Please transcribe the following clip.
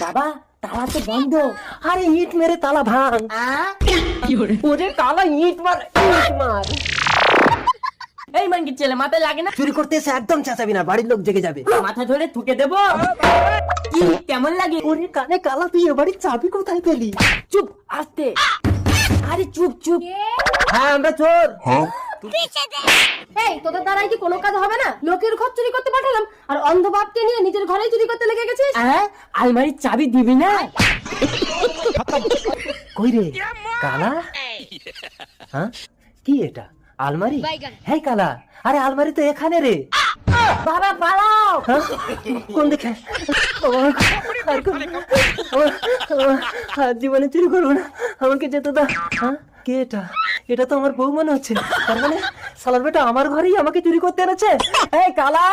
বাবা তালা তো বন্ধ। আরে ইট মেরে তালা ভাঙ। ওরে তালা ইট মার, ইট মার। এই মাঙ্কির ছেলে মাথায় লাগে না? চুরি করতে এসে একদম চেঁচাবি না, বাড়ির লোক জেগে যাবে। মাথা ধরে ঠুকে দেবো। কি কেমন লাগে? ওরে কানে কালা, তুই এবাড়ির চাবি কোথায় পেলি? চুপ আস্তে। আরে চুপ চুপ। হ্যাঁ আমরা চোর। এই তোদের দ্বারাই কি কোনো কাজ হবে না? লোকের ঘর চুরি করতে পাঠালাম আর অন্ধ বাপকে নিয়ে নিজের ঘরেই চুরি করতে লেগে গেছিস। আলমারির চাবি দিবি না? কই রে কালা? হ্যাঁ কি এটা আলমারি? হ্যাঁ কালা, আরে আলমারি তো এখানে রে। বাবা পালাও। হ্যাঁ? কোন দিকে? আর জীবনে চুরি করবো না, আমাকে যেতে দাও। হ্যাঁ কে এটা? এটা তো আমার বউ মনে হচ্ছে। তার মানে শালার বেটা আমার ঘরেই আমাকে চুরি করতে এনেছে। এই কালা,